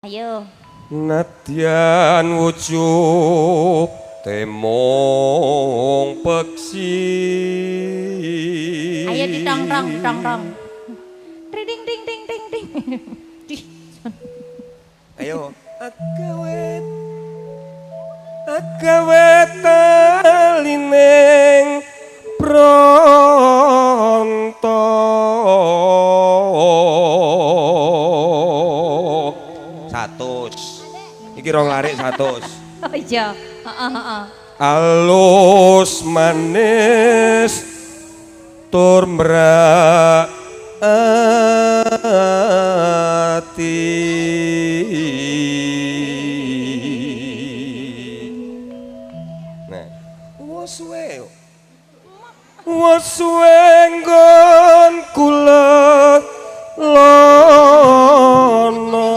Ayo. Nadyan wujud temong peksi. Ayo ditong-tong. Ding ding ding ding ding. Ayo. Agawe talineng pronto. Iki rong larik 100. Oh iya. Heeh. Alus manis tur mraati. Nah, wes suwe nggon kula lono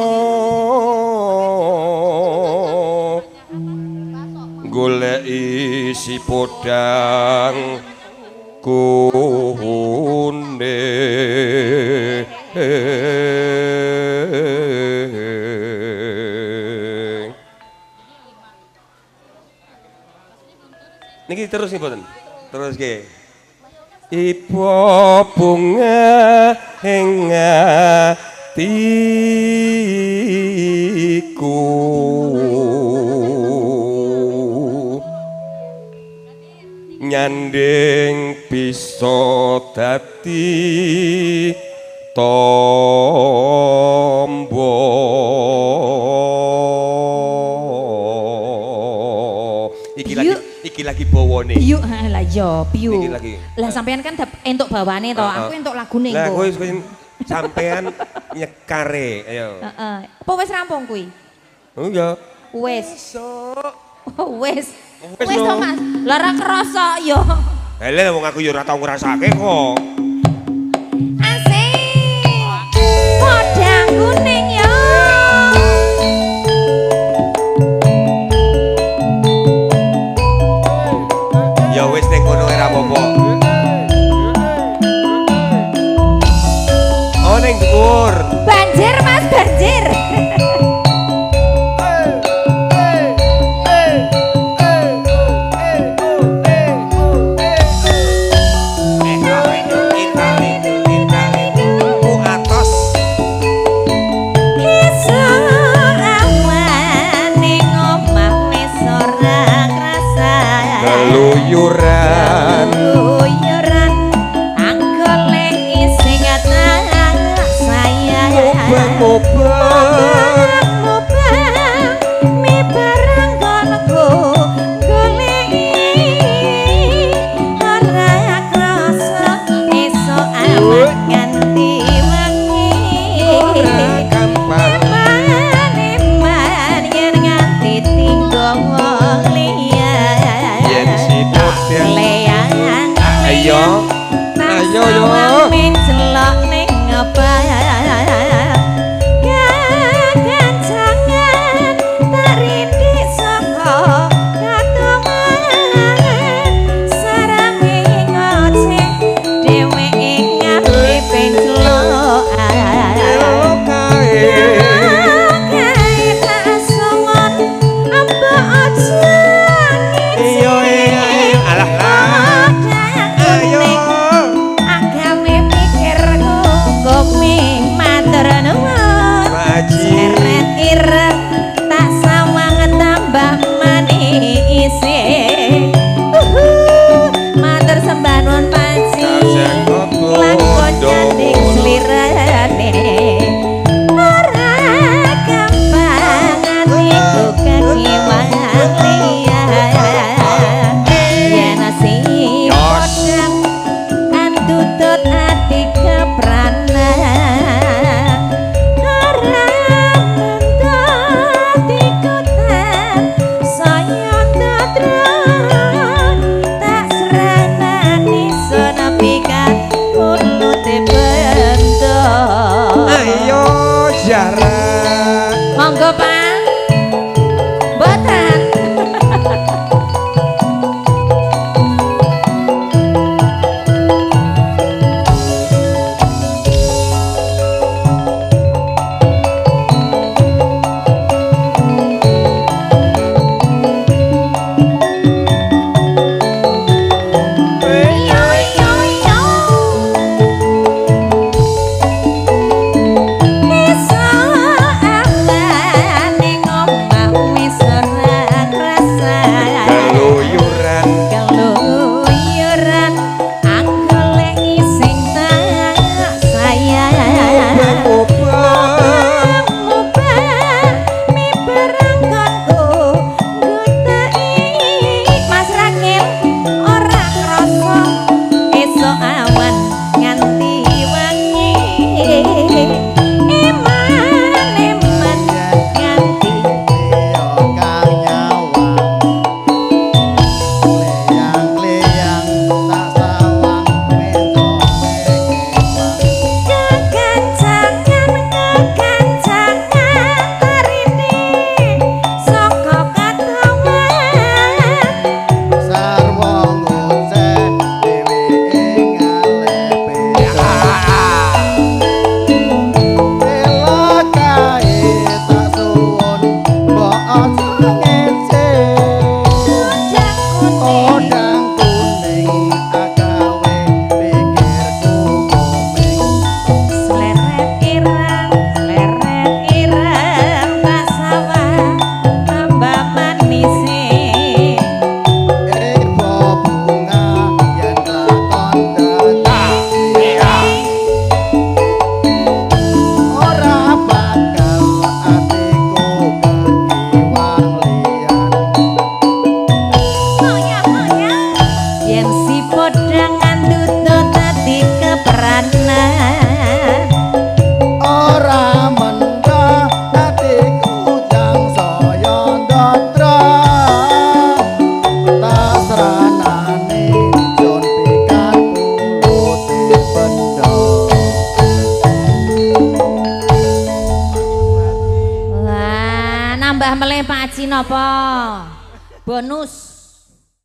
golek isi podang kunde. Niki terus nih boten. Terus ke. Ipo bunga ing atiku. Nyanding bisa dadi tombo. Iki lagi bawane. Piyu lah yo, piyu. Iki lagi. Lah sampean kan entuk bawane to, aku entuk lagune Lah engko. kowe sampean nyekare, ayo. Heeh. Apa wis rampung kuwi? Oh iya. Wis. Besok. Oh wis. Wis Wis to lho. Mas. Lah ra krasa yo. Hele wong aku yo ora tau ngrasake kok. Asik. Podang kuning yo. Ya wis ning kono ora apa-apa. Oh ning dhuwur. Banjir Mas, banjir. Keluyuran anggolek isi ngatang saya mobang mi barang kono goleki ora krasa esuk awan ganti wengi gampang iman yen nganti tinggo wong liya yen si podang leang ayo ayo yo mencelok ning ngepang gancangan tak rindik saka katoman sarame ngoceh dheweke ngabe pencelokan kae tak sowon amba aja iyo alah lah ayo agame pikirku komi matur nuwun Maji seret ireng tak sawang tambah manis matur sembah nuwun Paji lakon nyanding slirane ora gampang atiku kekiwang liya yen si podang antutut ati keprana ora mentah dikutan saya dadran tak seranani sona pikat kulute bendo ayo jarak monggo Pak boten nambah meleh Pak Haji napa? Bonus.